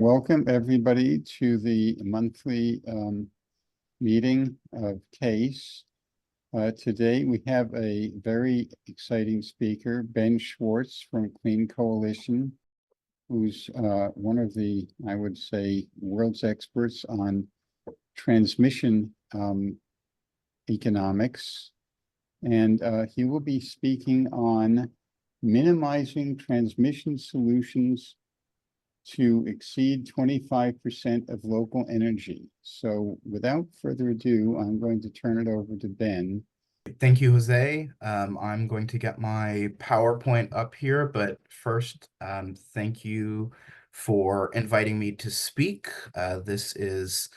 Welcome, everybody, to the monthly meeting of CASE. Today, we have a very exciting speaker, Ben Schwartz from Clean Coalition, who's one of the, I would say, world's experts on transmission economics. And he will be speaking on minimizing transmission solutions to exceed 25% of local energy. So without further ado, I'm going to turn it over to Ben. Thank you, Jose. I'm going to get my PowerPoint up here, but first, thank you for inviting me to speak. This is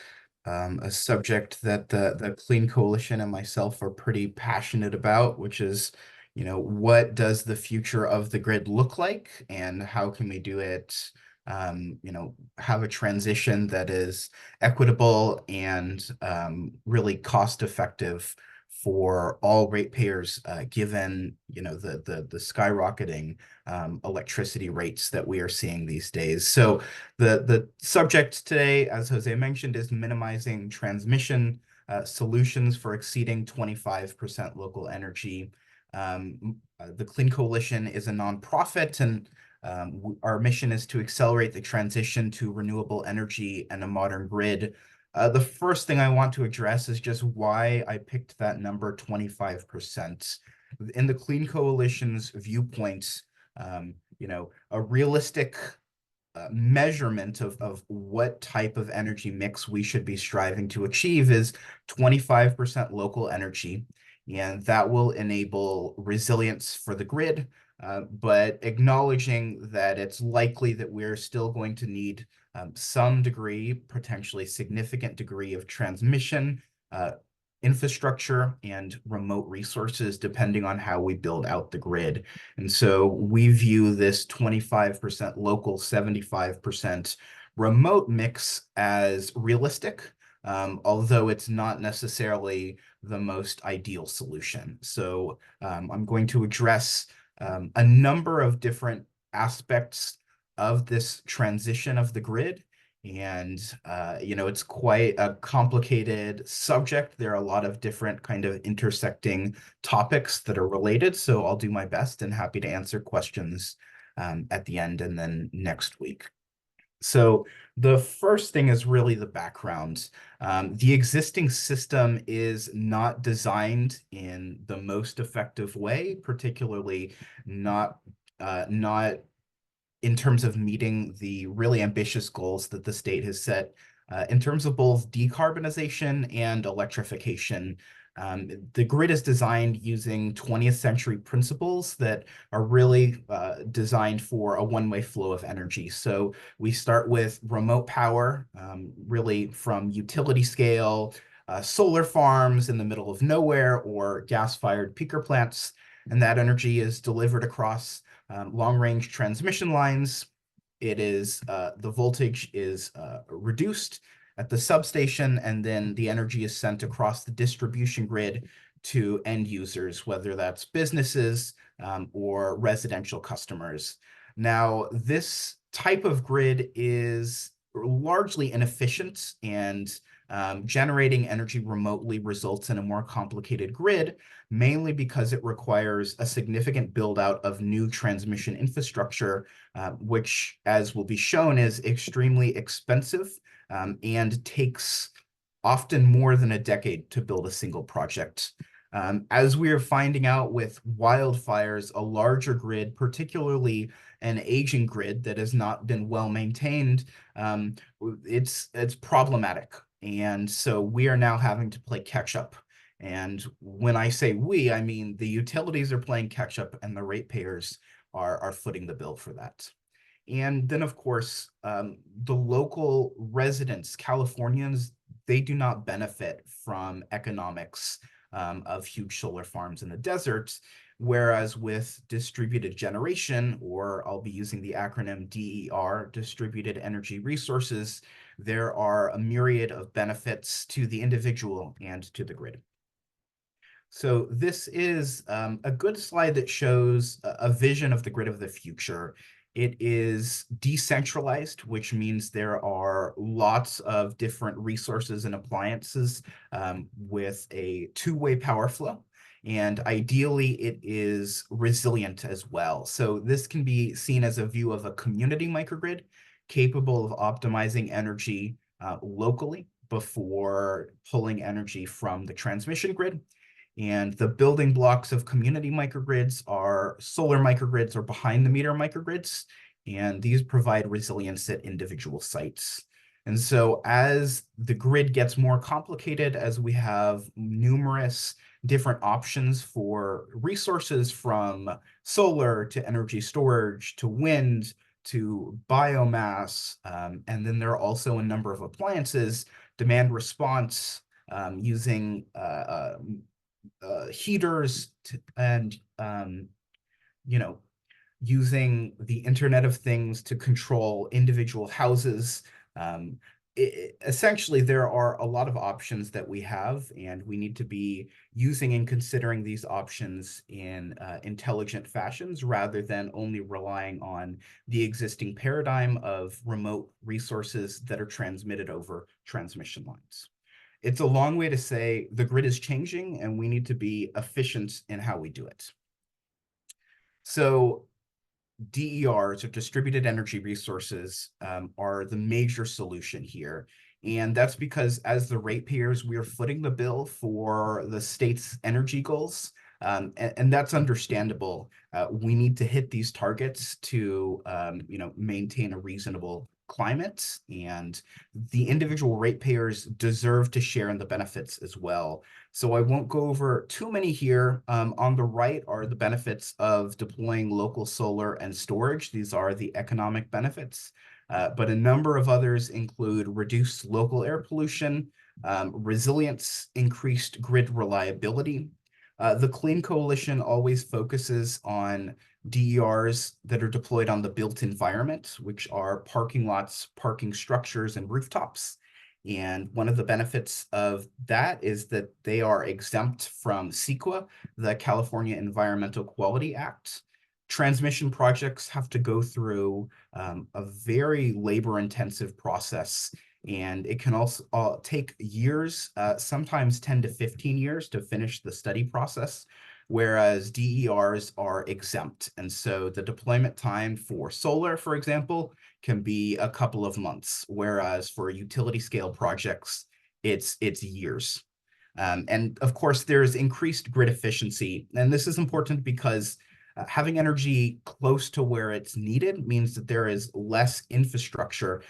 a subject that the Clean Coalition and myself are pretty passionate about, which is, what does the future of the grid look like, and how can we do it, have a transition that is equitable and really cost-effective for all ratepayers, given the skyrocketing electricity rates that we are seeing these days. So the subject today, as Jose mentioned, is minimizing transmission solutions for exceeding 25% local energy. The Clean Coalition is a nonprofit, and our mission is to accelerate the transition to renewable energy and a modern grid. The first thing I want to address is just why I picked that number 25%. In the Clean Coalition's viewpoint, a realistic measurement of what type of energy mix we should be striving to achieve is 25% local energy, and that will enable resilience for the grid, but acknowledging that it's likely that we're still going to need some degree, potentially significant degree of transmission, infrastructure, and remote resources, depending on how we build out the grid. And so we view this 25% local, 75% remote mix as realistic, although it's not necessarily the most ideal solution. So I'm going to address a number of different aspects of this transition of the grid. And, it's quite a complicated subject. There are a lot of different kind of intersecting topics that are related. So I'll do my best and happy to answer questions at the end and then next week. So the first thing is really the background. The existing system is not designed in the most effective way, particularly not in terms of meeting the really ambitious goals that the state has set in terms of both decarbonization and electrification. The grid is designed using 20th century principles that are really designed for a one-way flow of energy. So we start with remote power, really from utility scale, solar farms in the middle of nowhere, or gas-fired peaker plants, and that energy is delivered across long-range transmission lines. It is the voltage is reduced at the substation, and then the energy is sent across the distribution grid to end users, whether that's businesses or residential customers. Now, this type of grid is largely inefficient, and generating energy remotely results in a more complicated grid, mainly because it requires a significant build out of new transmission infrastructure, which, as will be shown, is extremely expensive and takes often more than a decade to build a single project. As we are finding out with wildfires, a larger grid, particularly an aging grid that has not been well maintained, it's problematic. And so we are now having to play catch up. And when I say we, I mean the utilities are playing catch up and the ratepayers are footing the bill for that. And then, of course, the local residents, Californians, they do not benefit from economics of huge solar farms in the desert, whereas with distributed generation, or I'll be using the acronym DER, distributed energy resources, there are a myriad of benefits to the individual and to the grid. So this is a good slide that shows a vision of the grid of the future. It is decentralized, which means there are lots of different resources and appliances with a two-way power flow. And ideally, it is resilient as well. So this can be seen as a view of a community microgrid capable of optimizing energy locally before pulling energy from the transmission grid. And the building blocks of community microgrids are solar microgrids or behind the meter microgrids. And these provide resilience at individual sites. And so as the grid gets more complicated, as we have numerous different options for resources from solar to energy storage to wind to biomass, and then there are also a number of appliances, demand response, using heaters and you know, using the Internet of Things to control individual houses. Essentially, there are a lot of options that we have, and we need to be using and considering these options in intelligent fashions rather than only relying on the existing paradigm of remote resources that are transmitted over transmission lines. It's a long way to say the grid is changing and we need to be efficient in how we do it. So DERs, or distributed energy resources, are the major solution here. And that's because as the ratepayers, we are footing the bill for the state's energy goals. And that's understandable. We need to hit these targets to maintain a reasonable climate, and the individual ratepayers deserve to share in the benefits as well. So I won't go over too many here. On the right are the benefits of deploying local solar and storage. These are the economic benefits, but a number of others include reduced local air pollution, resilience, increased grid reliability. The Clean Coalition always focuses on DERs that are deployed on the built environment, which are parking lots, parking structures, and rooftops. And one of the benefits of that is that they are exempt from CEQA, the California Environmental Quality Act. Transmission projects have to go through a very labor-intensive process, and it can also take years, sometimes 10 to 15 years to finish the study process, whereas DERs are exempt. And so the deployment time for solar, for example, can be a couple of months, whereas for utility scale projects, it's years. And of course, there's increased grid efficiency. And this is important because having energy close to where it's needed means that there is less infrastructure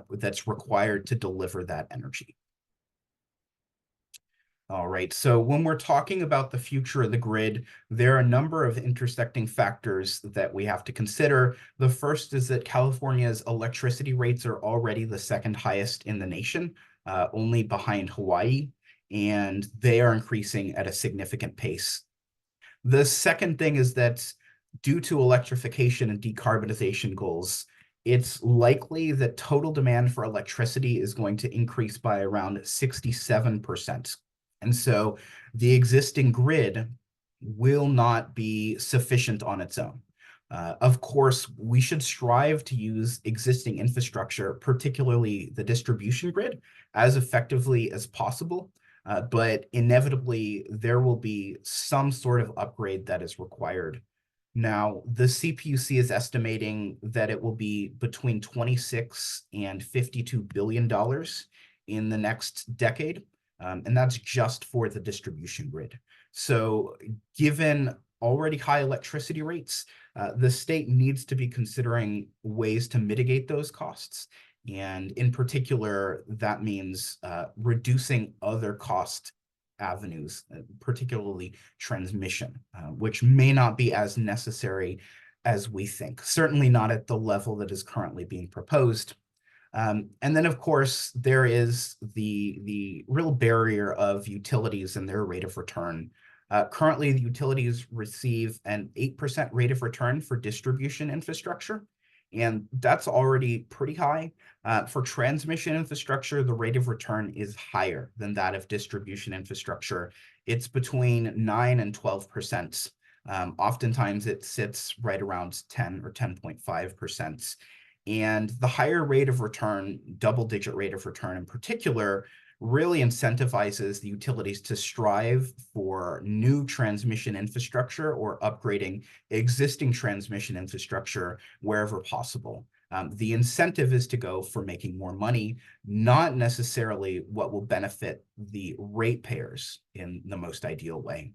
that's required to deliver that energy. All right, so when we're talking about the future of the grid, there are a number of intersecting factors that we have to consider. The first is that California's electricity rates are already the second highest in the nation, only behind Hawaii, and they are increasing at a significant pace. The second thing is that due to electrification and decarbonization goals, it's likely that total demand for electricity is going to increase by around 67%. And so the existing grid will not be sufficient on its own. Of course, we should strive to use existing infrastructure, particularly the distribution grid, as effectively as possible. But inevitably, there will be some sort of upgrade that is required. Now, the CPUC is estimating that it will be between $26 and $52 billion in the next decade. And that's just for the distribution grid. So given already high electricity rates, the state needs to be considering ways to mitigate those costs. And in particular, that means reducing other cost avenues, particularly transmission, which may not be as necessary as we think, certainly not at the level that is currently being proposed. And then, of course, there is the real barrier of utilities and their rate of return. Currently, the utilities receive an 8% rate of return for distribution infrastructure, and that's already pretty high. For transmission infrastructure, the rate of return is higher than that of distribution infrastructure. It's between 9 and 12%. Oftentimes it sits right around 10 or 10.5%. And the higher rate of return, double-digit rate of return in particular, really incentivizes the utilities to strive for new transmission infrastructure or upgrading existing transmission infrastructure wherever possible. The incentive is to go for making more money, not necessarily what will benefit the ratepayers in the most ideal way.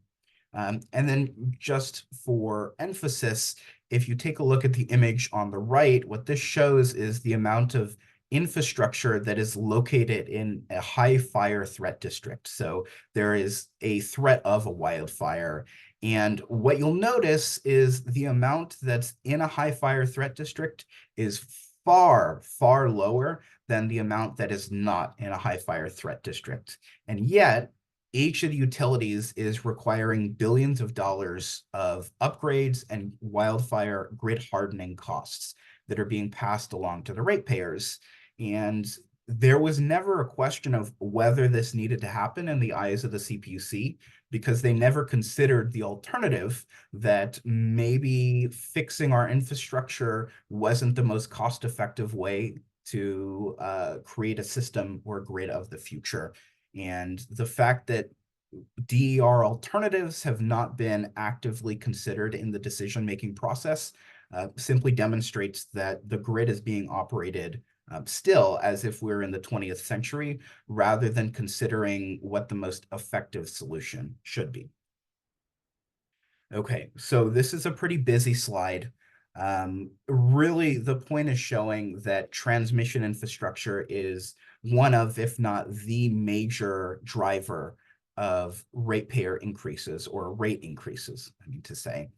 And then just for emphasis, if you take a look at the image on the right, what this shows is the amount of infrastructure that is located in a high fire threat district. So there is a threat of a wildfire. And what you'll notice is the amount that's in a high fire threat district is far, far lower than the amount that is not in a high fire threat district. And yet, each of the utilities is requiring billions of dollars of upgrades and wildfire grid hardening costs that are being passed along to the ratepayers. And there was never a question of whether this needed to happen in the eyes of the CPUC, because they never considered the alternative that maybe fixing our infrastructure wasn't the most cost-effective way to create a system or grid of the future. And the fact that DER alternatives have not been actively considered in the decision-making process simply demonstrates that the grid is being operated still as if we're in the 20th century, rather than considering what the most effective solution should be. Okay, so this is a pretty busy slide. Really, the point is showing that transmission infrastructure is one of, if not the major driver of ratepayer increases or rate increases, I mean to say.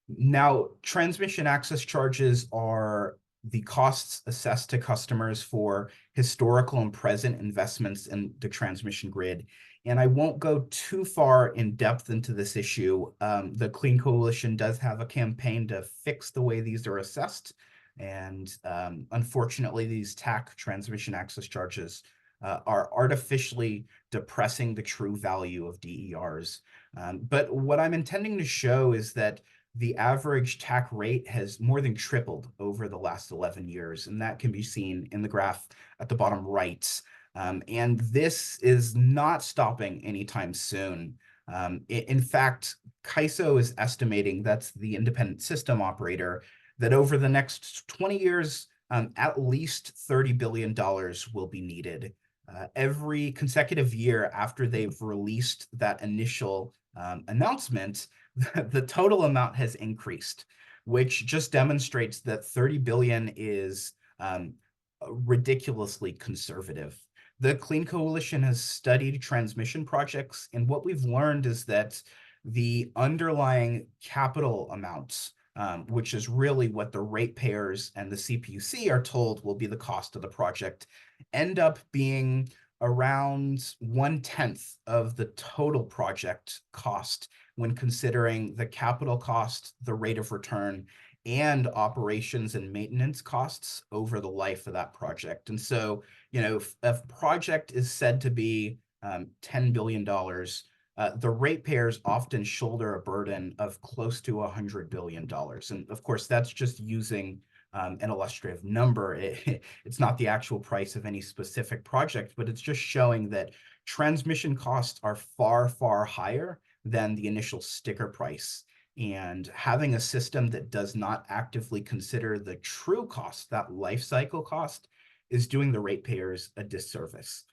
Now, transmission access charges are the costs assessed to customers for historical and present investments in the transmission grid. And I won't go too far in depth into this issue. The Clean Coalition does have a campaign to fix the way these are assessed. And unfortunately, these TAC transmission access charges are artificially depressing the true value of DERs. But what I'm intending to show is that the average TAC rate has more than tripled over the last 11 years, and that can be seen in the graph at the bottom right. And this is not stopping anytime soon. In fact, CAISO is estimating, that's the independent system operator, that over the next 20 years, at least $30 billion will be needed. Every consecutive year after they've released that initial announcement, the total amount has increased, which just demonstrates that 30 billion is ridiculously conservative. The Clean Coalition has studied transmission projects, and what we've learned is that the underlying capital amounts, which is really what the ratepayers and the CPUC are told will be the cost of the project, end up being around 1/10 of the total project cost when considering the capital cost, the rate of return, and operations and maintenance costs over the life of that project. And so, you know, if a project is said to be $10 billion, the ratepayers often shoulder a burden of close to $100 billion. And of course, that's just using an illustrative number. It's not the actual price of any specific project, but it's just showing that transmission costs are far, far higher than the initial sticker price. And having a system that does not actively consider the true cost, that life cycle cost, is doing the ratepayers a disservice.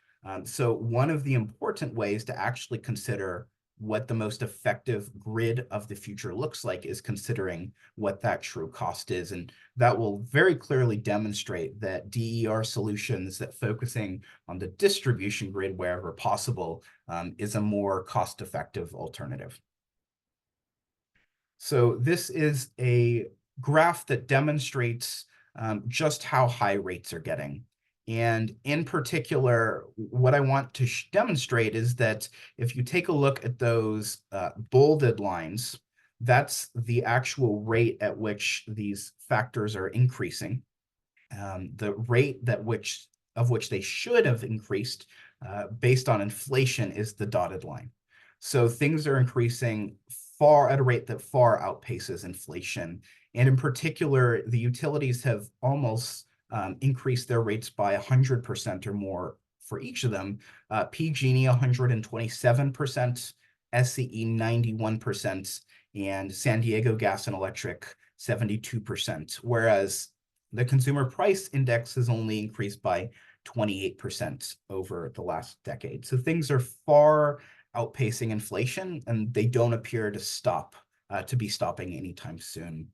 So one of the important ways to actually consider what the most effective grid of the future looks like is considering what that true cost is. And that will very clearly demonstrate that DER solutions that focusing on the distribution grid wherever possible is a more cost-effective alternative. So this is a graph that demonstrates just how high rates are getting. And in particular, what I want to demonstrate is that if you take a look at those bolded lines, that's the actual rate at which these factors are increasing. The rate of which they should have increased based on inflation is the dotted line. So things are increasing at a rate that far outpaces inflation. And in particular, the utilities have almost increased their rates by 100% or more for each of them. PG&E 127%, SCE 91%, and San Diego Gas and Electric 72%, whereas the consumer price index has only increased by 28% over the last decade. So things are far outpacing inflation, and they don't appear to be stopping anytime soon.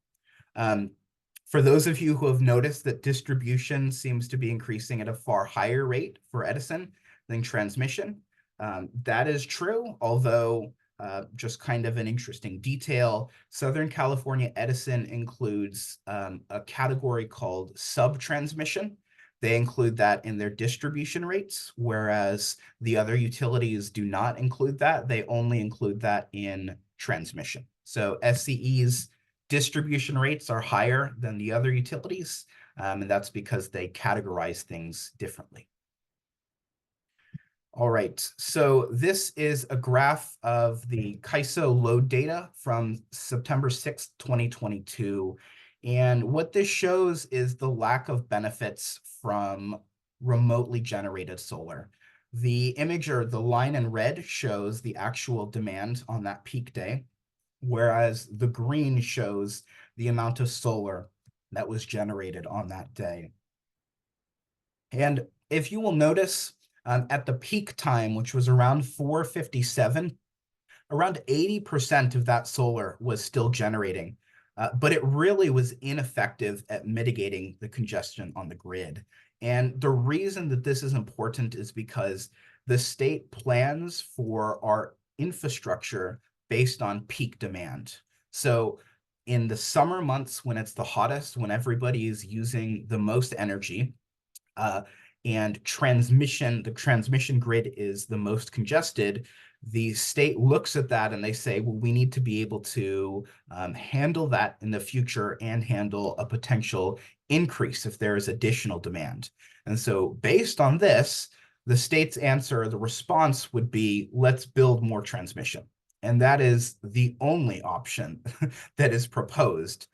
For those of you who have noticed that distribution seems to be increasing at a far higher rate for Edison than transmission, that is true, although just kind of an interesting detail. Southern California Edison includes a category called sub-transmission. They include that in their distribution rates, whereas the other utilities do not include that. They only include that in transmission. So SCE's distribution rates are higher than the other utilities, and that's because they categorize things differently. All right, so this is a graph of the CAISO load data from September 6th, 2022. And what this shows is the lack of benefits from remotely generated solar. The image, or the line in red, shows the actual demand on that peak day, whereas the green shows the amount of solar that was generated on that day. And if you will notice, at the peak time, which was around 4:57, around 80% of that solar was still generating, but it really was ineffective at mitigating the congestion on the grid. And the reason that this is important is because the state plans for our infrastructure based on peak demand. So in the summer months, when it's the hottest, when everybody is using the most energy, and the transmission grid is the most congested, the state looks at that and they say, well, we need to be able to handle that in the future and handle a potential increase if there is additional demand. And so based on this, the state's answer, the response would be, let's build more transmission. And that is the only option that is proposed.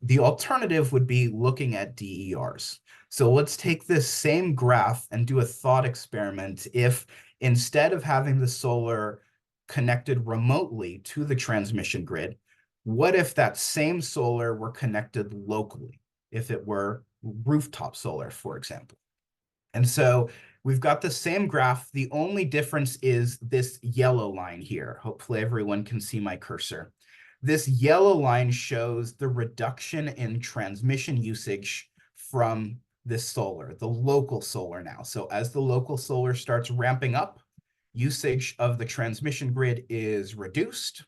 The alternative would be looking at DERs. So let's take this same graph and do a thought experiment. If instead of having the solar connected remotely to the transmission grid, what if that same solar were connected locally, if it were rooftop solar, for example? And so we've got the same graph. The only difference is this yellow line here. Hopefully everyone can see my cursor. This yellow line shows the reduction in transmission usage from this solar, the local solar now. So as the local solar starts ramping up, usage of the transmission grid is reduced.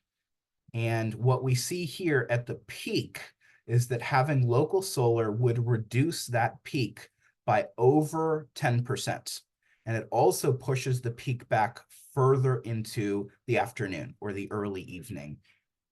And what we see here at the peak is that having local solar would reduce that peak by over 10%. And it also pushes the peak back further into the afternoon or the early evening.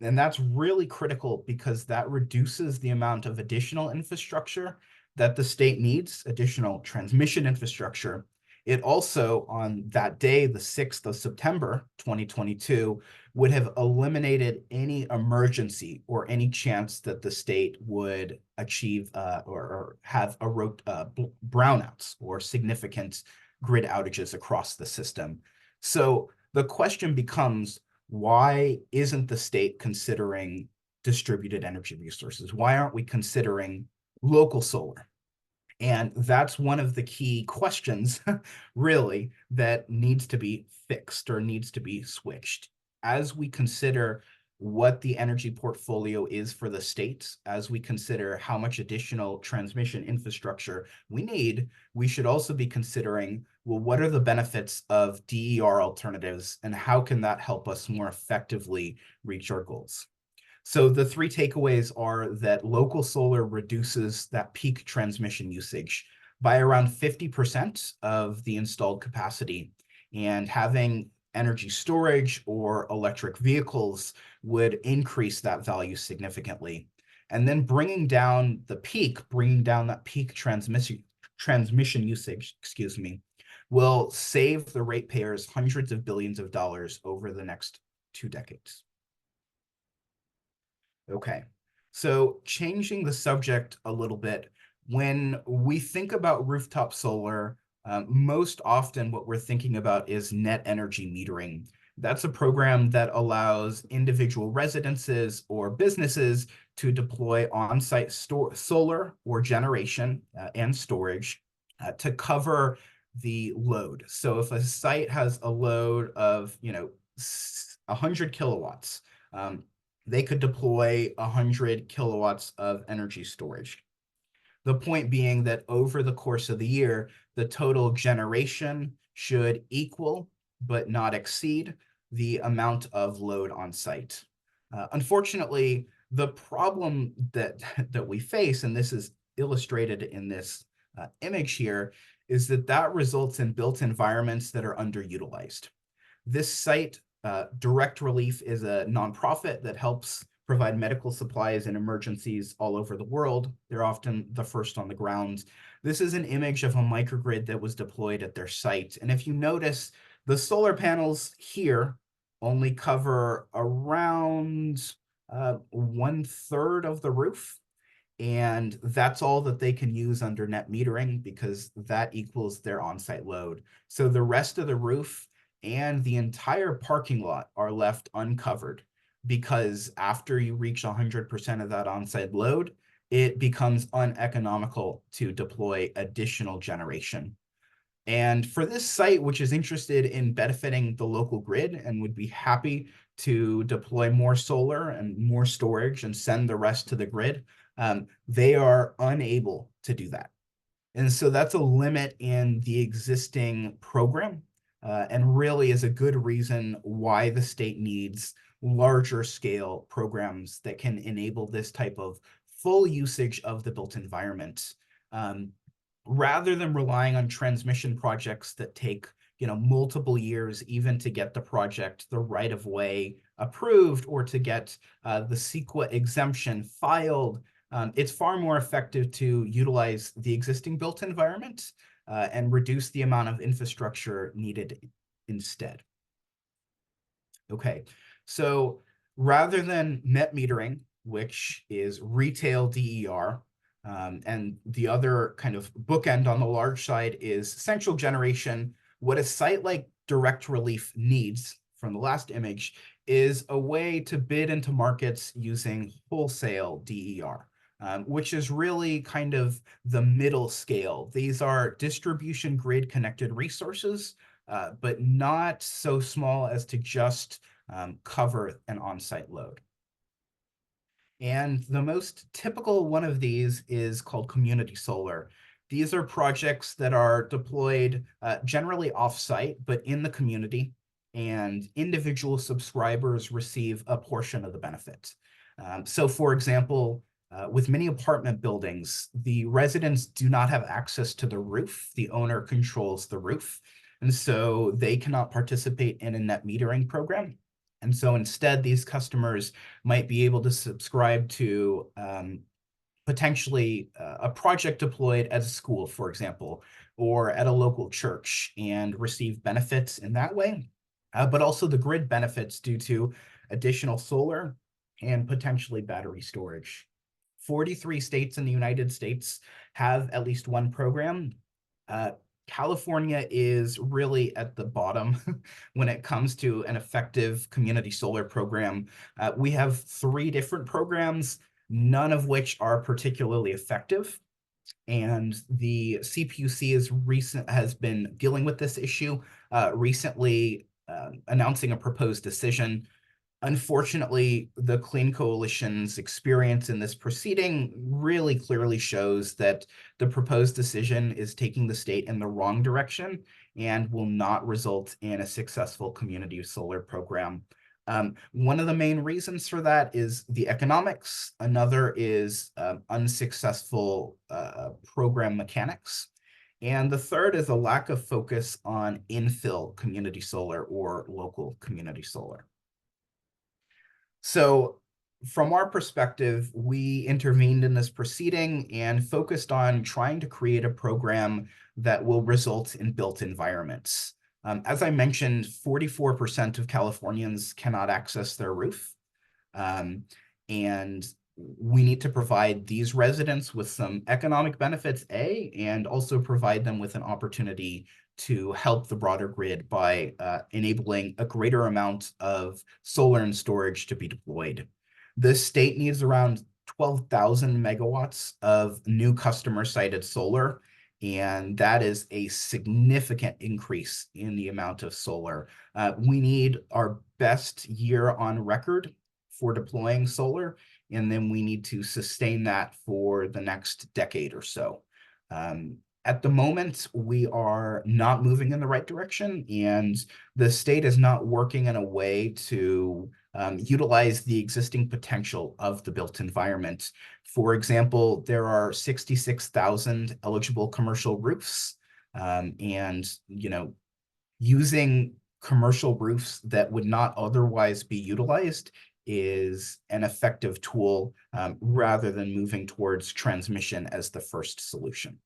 And that's really critical because that reduces the amount of additional infrastructure that the state needs, additional transmission infrastructure. It also, on that day, the 6th of September, 2022, would have eliminated any emergency or any chance that the state would achieve or have brownouts or significant grid outages across the system. So the question becomes, why isn't the state considering distributed energy resources? Why aren't we considering local solar? And that's one of the key questions, really, that needs to be fixed or needs to be switched. As we consider what the energy portfolio is for the state, as we consider how much additional transmission infrastructure we need, we should also be considering, well, what are the benefits of DER alternatives and how can that help us more effectively reach our goals? So the three takeaways are that local solar reduces that peak transmission usage by around 50% of the installed capacity, and having energy storage or electric vehicles would increase that value significantly. And then bringing down that peak transmission usage, will save the ratepayers hundreds of billions of dollars over the next 2 decades. Okay, so changing the subject a little bit, when we think about rooftop solar, most often what we're thinking about is net energy metering. That's a program that allows individual residences or businesses to deploy on-site solar or generation and storage to cover the load. So if a site has a load of, 100 kilowatts, they could deploy 100 kilowatts of energy storage. The point being that over the course of the year, the total generation should equal but not exceed the amount of load on site. Unfortunately, the problem that, that we face, and this is illustrated in this image here, is that results in built environments that are underutilized. This site, Direct Relief, is a nonprofit that helps provide medical supplies in emergencies all over the world. They're often the first on the ground. This is an image of a microgrid that was deployed at their site. And if you notice, the solar panels here only cover around 1/3 of the roof. And that's all that they can use under net metering because that equals their on-site load. So the rest of the roof and the entire parking lot are left uncovered because after you reach 100% of that on-site load, it becomes uneconomical to deploy additional generation. And for this site, which is interested in benefiting the local grid and would be happy to deploy more solar and more storage and send the rest to the grid, they are unable to do that. And so that's a limit in the existing program, and really is a good reason why the state needs larger scale programs that can enable this type of full usage of the built environment. Rather than relying on transmission projects that take multiple years even to get the project, the right of way approved, or to get the CEQA exemption filed, it's far more effective to utilize the existing built environment and reduce the amount of infrastructure needed instead. Okay, so rather than net metering, which is retail DER, and the other kind of bookend on the large side is central generation, what a site like Direct Relief needs from the last image is a way to bid into markets using wholesale DER. Which is really kind of the middle scale. These are distribution grid connected resources, but not so small as to just cover an on-site load. And the most typical one of these is called community solar. These are projects that are deployed generally off-site, but in the community, and individual subscribers receive a portion of the benefit. So for example, with many apartment buildings, the residents do not have access to the roof. The owner controls the roof. And so they cannot participate in a net metering program. And so instead, these customers might be able to subscribe to potentially a project deployed at a school, for example, or at a local church and receive benefits in that way, but also the grid benefits due to additional solar and potentially battery storage. 43 states in the United States have at least one program. California is really at the bottom when it comes to an effective community solar program. We have 3 different programs, none of which are particularly effective. And the CPUC has been dealing with this issue, recently announcing a proposed decision. Unfortunately, the Clean Coalition's experience in this proceeding really clearly shows that the proposed decision is taking the state in the wrong direction and will not result in a successful community solar program. One of the main reasons for that is the economics. Another is unsuccessful program mechanics. And the third is a lack of focus on infill community solar or local community solar. So from our perspective, we intervened in this proceeding and focused on trying to create a program that will result in built environments. As I mentioned, 44% of Californians cannot access their roof. And we need to provide these residents with some economic benefits, and also provide them with an opportunity to help the broader grid by enabling a greater amount of solar and storage to be deployed. The state needs around 12,000 megawatts of new customer-sited solar, and that is a significant increase in the amount of solar. We need our best year on record for deploying solar, and then we need to sustain that for the next decade or so. At the moment, we are not moving in the right direction, and the state is not working in a way to utilize the existing potential of the built environment. For example, there are 66,000 eligible commercial roofs, and using commercial roofs that would not otherwise be utilized is an effective tool, rather than moving towards transmission as the first solution.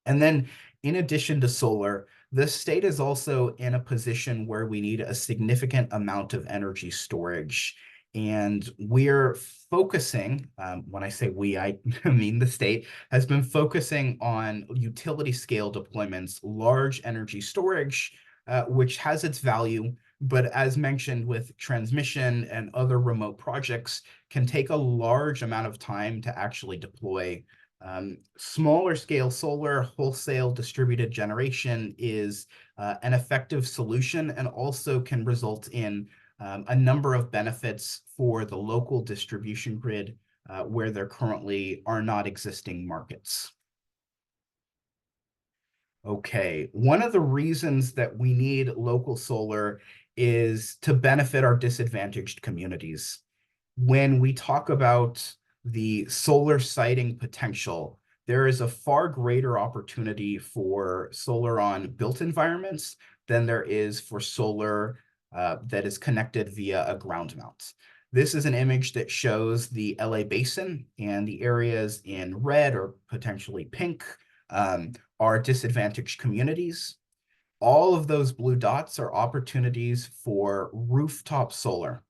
And then in addition to solar, the state is also in a position where we need a significant amount of energy storage. And we're focusing, when I say we, I mean the state, has been focusing on utility scale deployments, large energy storage, which has its value, but as mentioned with transmission and other remote projects, can take a large amount of time to actually deploy. Smaller scale solar wholesale distributed generation is an effective solution, and also can result in a number of benefits for the local distribution grid where there currently are not existing markets. Okay, one of the reasons that we need local solar is to benefit our disadvantaged communities. When we talk about the solar siting potential, there is a far greater opportunity for solar on built environments than there is for solar that is connected via a ground mount. This is an image that shows the LA basin, and the areas in red or potentially pink are disadvantaged communities. All of those blue dots are opportunities for rooftop solar.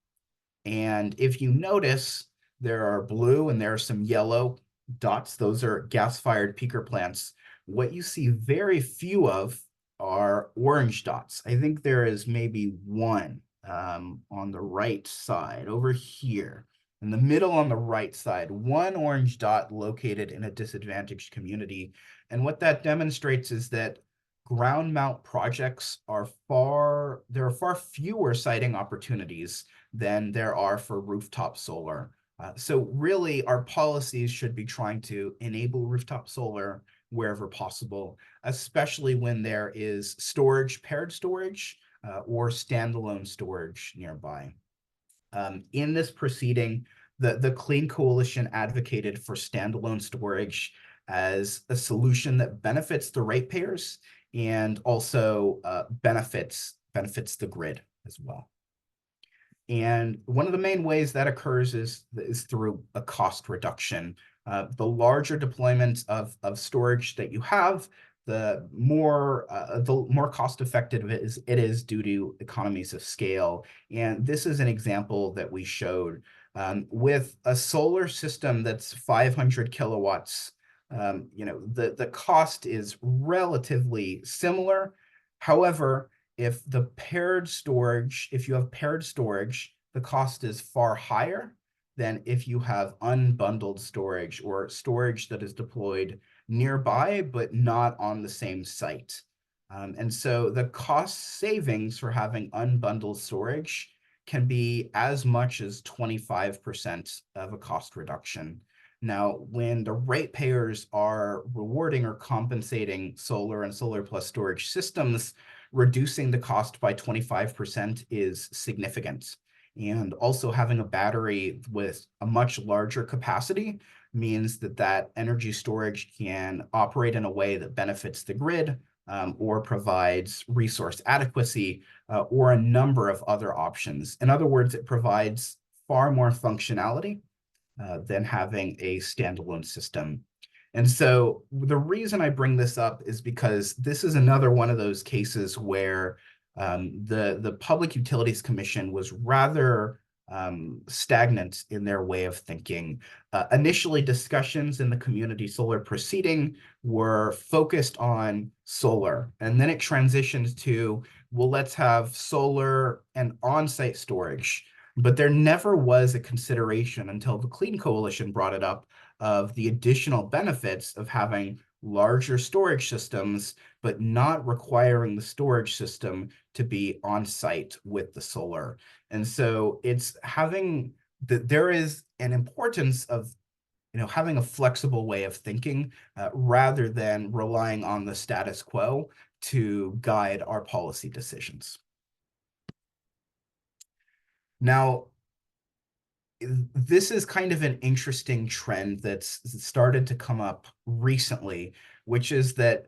And if you notice, there are blue and there are some yellow dots. Those are gas-fired peaker plants. What you see very few of are orange dots. I think there is maybe one on the right side over here. In the middle on the right side, one orange dot located in a disadvantaged community. And what that demonstrates is that ground mount projects there are far fewer siting opportunities than there are for rooftop solar. So really, our policies should be trying to enable rooftop solar wherever possible, especially when there is storage, paired storage, or standalone storage nearby. In this proceeding, the Clean Coalition advocated for standalone storage as a solution that benefits the ratepayers and also benefits the grid as well. And one of the main ways that occurs is through a cost reduction. The larger deployment of storage that you have, the more cost effective it is due to economies of scale. And this is an example that we showed with a solar system that's 500 kilowatts. The cost is relatively similar. However, if you have paired storage, the cost is far higher than if you have unbundled storage, or storage that is deployed nearby but not on the same site. And so the cost savings for having unbundled storage can be as much as 25% of a cost reduction. Now, when the ratepayers are rewarding or compensating solar and solar plus storage systems, reducing the cost by 25% is significant. And also having a battery with a much larger capacity means that energy storage can operate in a way that benefits the grid, or provides resource adequacy, or a number of other options. In other words, it provides far more functionality than having a standalone system. And so the reason I bring this up is because this is another one of those cases where the Public Utilities Commission was rather stagnant in their way of thinking. Initially, discussions in the community solar proceeding were focused on solar, and then it transitioned to, well, let's have solar and on-site storage. But there never was a consideration until the Clean Coalition brought it up of the additional benefits of having larger storage systems, but not requiring the storage system to be on site with the solar. And so it's having there is an importance of having a flexible way of thinking rather than relying on the status quo to guide our policy decisions. Now, this is kind of an interesting trend that's started to come up recently, which is that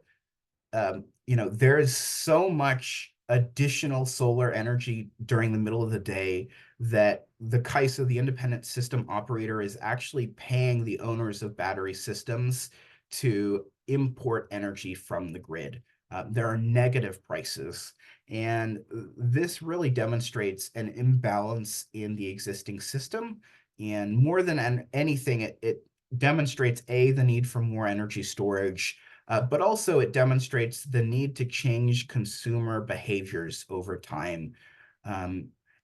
there is so much additional solar energy during the middle of the day that the CAISO, the independent system operator, is actually paying the owners of battery systems to import energy from the grid. There are negative prices, and this really demonstrates an imbalance in the existing system. And more than anything, it demonstrates, A, the need for more energy storage, but also it demonstrates the need to change consumer behaviors over time.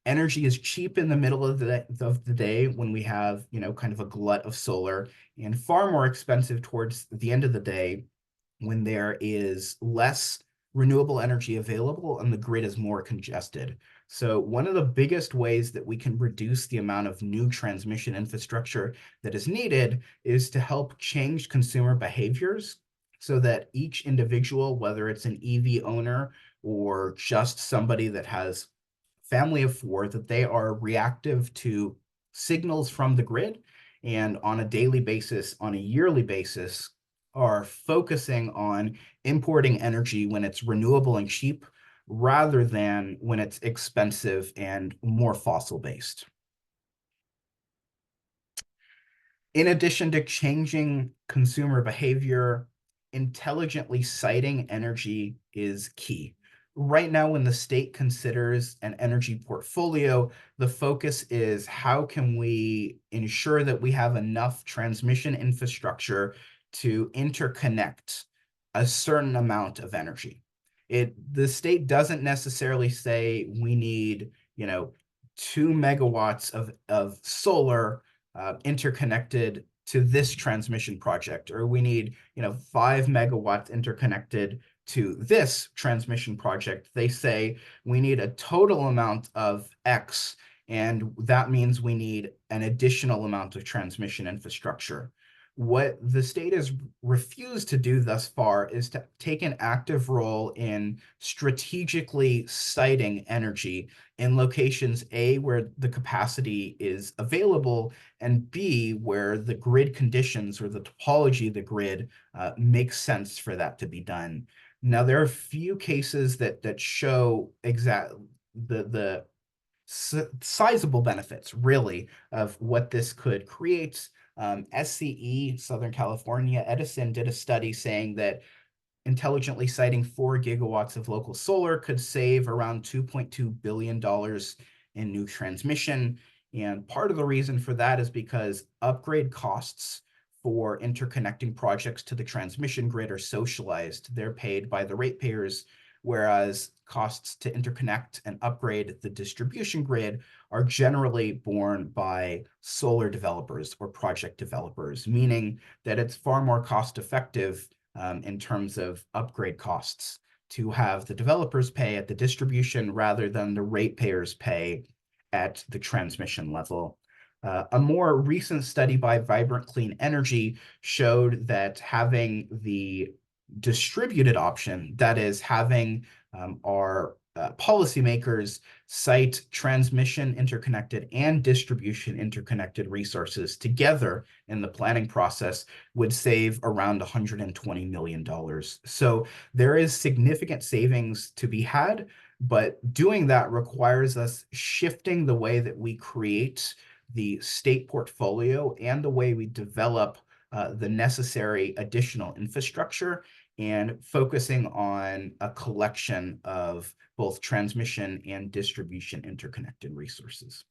Energy is cheap in the middle of the day when we have, kind of a glut of solar, and far more expensive towards the end of the day when there is less renewable energy available and the grid is more congested. So one of the biggest ways that we can reduce the amount of new transmission infrastructure that is needed is to help change consumer behaviors so that each individual, whether it's an EV owner or just somebody that has family of four, that they are reactive to signals from the grid and on a daily basis, on a yearly basis, are focusing on importing energy when it's renewable and cheap rather than when it's expensive and more fossil based. In addition to changing consumer behavior, intelligently siting energy is key. Right now, when the state considers an energy portfolio, the focus is how can we ensure that we have enough transmission infrastructure to interconnect a certain amount of energy. The state doesn't necessarily say we need, 2 megawatts of solar interconnected to this transmission project, or we need 5 megawatts interconnected to this transmission project. They say we need a total amount of X, and that means we need an additional amount of transmission infrastructure. What the state has refused to do thus far is to take an active role in strategically siting energy in locations, A, where the capacity is available, and B, where the grid conditions or the topology of the grid makes sense for that to be done. Now, there are a few cases that show the sizable benefits, really, of what this could create. SCE, Southern California, Edison did a study saying that intelligently siting 4 gigawatts of local solar could save around $2.2 billion in new transmission. And part of the reason for that is because upgrade costs for interconnecting projects to the transmission grid are socialized. They're paid by the ratepayers, whereas costs to interconnect and upgrade the distribution grid are generally borne by solar developers or project developers, meaning that it's far more cost effective in terms of upgrade costs to have the developers pay at the distribution rather than the ratepayers pay at the transmission level. A more recent study by Vibrant Clean Energy showed that having the distributed option, that is having our policymakers cite transmission interconnected and distribution interconnected resources together in the planning process, would save around $120 million. So there is significant savings to be had, but doing that requires us shifting the way that we create the state portfolio and the way we develop the necessary additional infrastructure, and focusing on a collection of both transmission and distribution interconnected resources.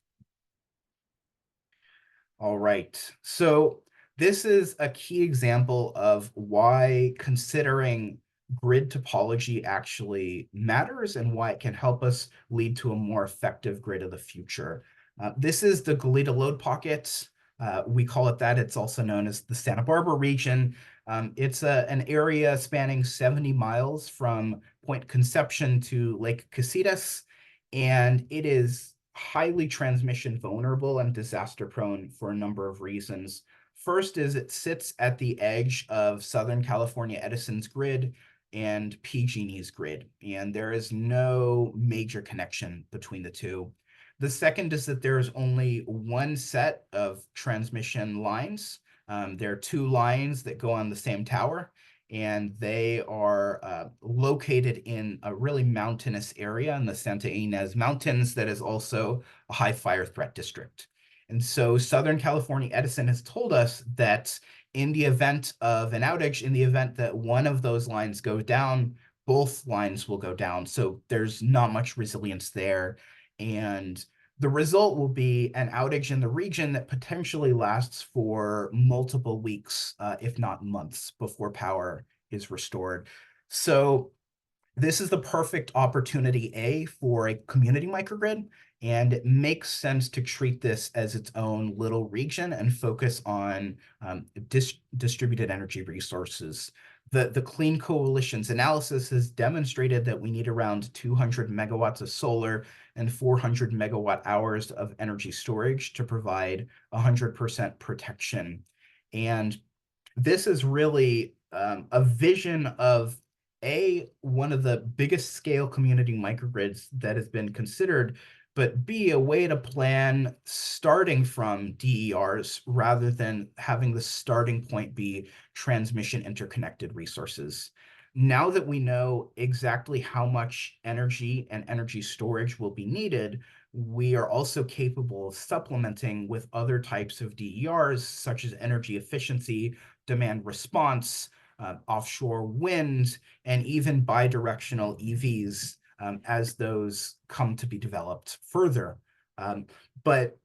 All right. So this is a key example of why considering grid topology actually matters and why it can help us lead to a more effective grid of the future. This is the Goleta load pocket. We call it that. It's also known as the Santa Barbara region. It's an area spanning 70 miles from Point Conception to Lake Casitas, and it is highly transmission vulnerable and disaster prone for a number of reasons. First is it sits at the edge of Southern California Edison's grid and PG&E's grid, and there is no major connection between the two. The second is that there is only one set of transmission lines. There are two lines that go on the same tower, and they are located in a really mountainous area in the Santa Ynez Mountains that is also a high fire threat district. And so Southern California Edison has told us that in the event of an outage, in the event that one of those lines goes down, both lines will go down. So there's not much resilience there. And the result will be an outage in the region that potentially lasts for multiple weeks, if not months, before power is restored. So this is the perfect opportunity, A, for a community microgrid, and it makes sense to treat this as its own little region and focus on distributed energy resources. The Clean Coalition's analysis has demonstrated that we need around 200 megawatts of solar and 400 megawatt hours of energy storage to provide 100% protection. And this is really a vision of one of the biggest scale community microgrids that has been considered, but B, a way to plan starting from DERs rather than having the starting point be transmission interconnected resources. Now that we know exactly how much energy and energy storage will be needed, we are also capable of supplementing with other types of DERs, such as energy efficiency, demand response, offshore wind, and even bidirectional EVs as those come to be developed further. But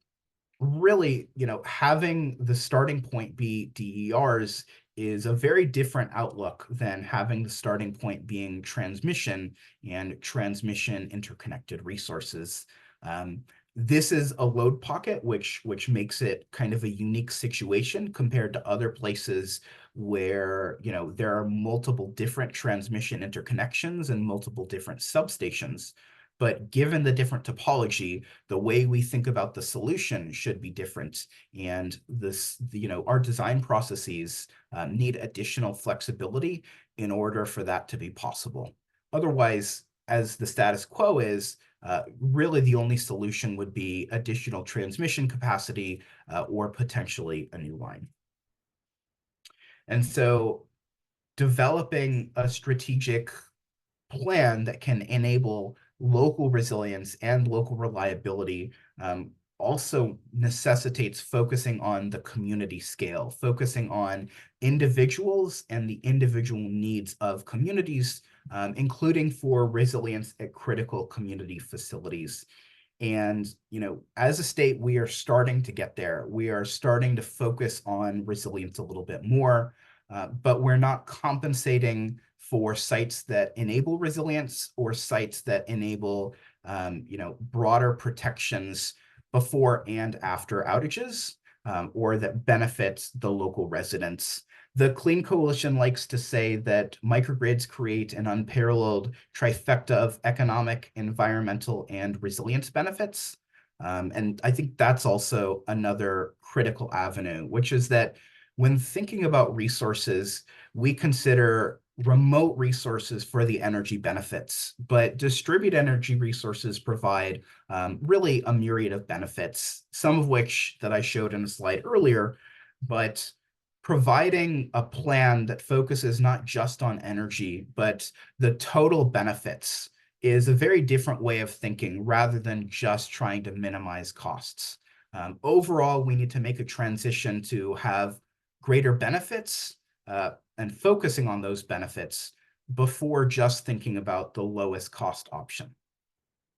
really, having the starting point be DERs is a very different outlook than having the starting point being transmission and transmission interconnected resources. This is a load pocket, which makes it kind of a unique situation compared to other places where there are multiple different transmission interconnections and multiple different substations. But given the different topology, the way we think about the solution should be different. And our design processes need additional flexibility in order for that to be possible. Otherwise, as the status quo is, really the only solution would be additional transmission capacity or potentially a new line. And so developing a strategic plan that can enable local resilience and local reliability also necessitates focusing on the community scale, focusing on individuals and the individual needs of communities, including for resilience at critical community facilities. And, as a state, we are starting to get there. We are starting to focus on resilience a little bit more, but we're not compensating for sites that enable resilience or sites that enable, broader protections before and after outages, or that benefits the local residents. The Clean Coalition likes to say that microgrids create an unparalleled trifecta of economic, environmental, and resilience benefits. And I think that's also another critical avenue, which is that when thinking about resources, we consider remote resources for the energy benefits, but distributed energy resources provide really a myriad of benefits, some of which that I showed in a slide earlier, but providing a plan that focuses not just on energy, but the total benefits is a very different way of thinking rather than just trying to minimize costs. Overall, we need to make a transition to have greater benefits and focusing on those benefits before just thinking about the lowest cost option.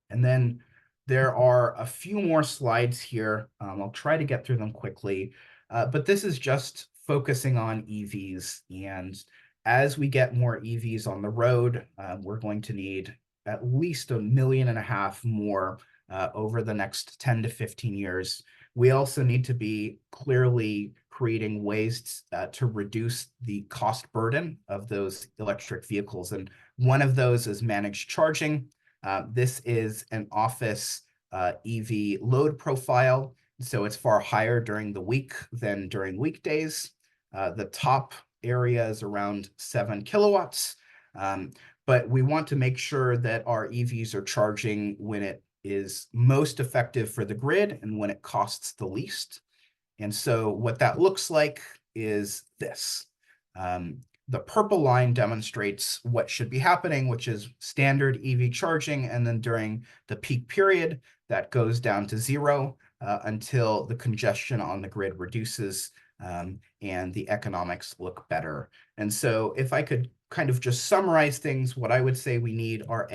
And then There are a few more slides here. I'll try to get through them quickly, but this is just focusing on EVs. And as we get more EVs on the road, we're going to need at least 1.5 million more over the next 10 to 15 years. We also need to be clearly creating ways to reduce the cost burden of those electric vehicles. And one of those is managed charging. This is an office EV load profile, so it's far higher during the week than during weekdays. The top area is around 7 kilowatts, but we want to make sure that our EVs are charging when it is most effective for the grid and when it costs the least. And so what that looks like is this. The purple line demonstrates what should be happening, which is standard EV charging. And then during the peak period, that goes down to 0 until the congestion on the grid reduces and the economics look better. And so if I could kind of just summarize things, what I would say we need are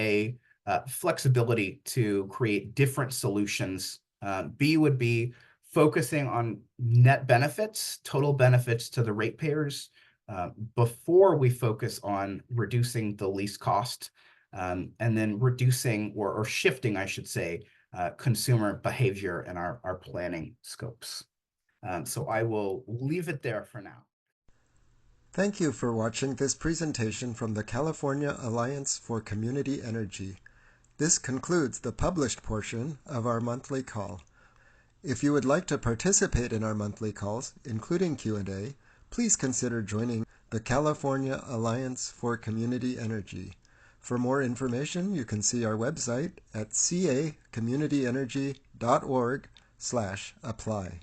flexibility to create different solutions. B would be focusing on net benefits, total benefits to the ratepayers, before we focus on reducing the least cost, and then reducing or shifting, I should say, consumer behavior in our planning scopes. So I will leave it there for now. Thank you for watching this presentation from the California Alliance for Community Energy. This concludes the published portion of our monthly call. If you would like to participate in our monthly calls, including Q&A, please consider joining the California Alliance for Community Energy. For more information, you can see our website at cacommunityenergy.org/apply.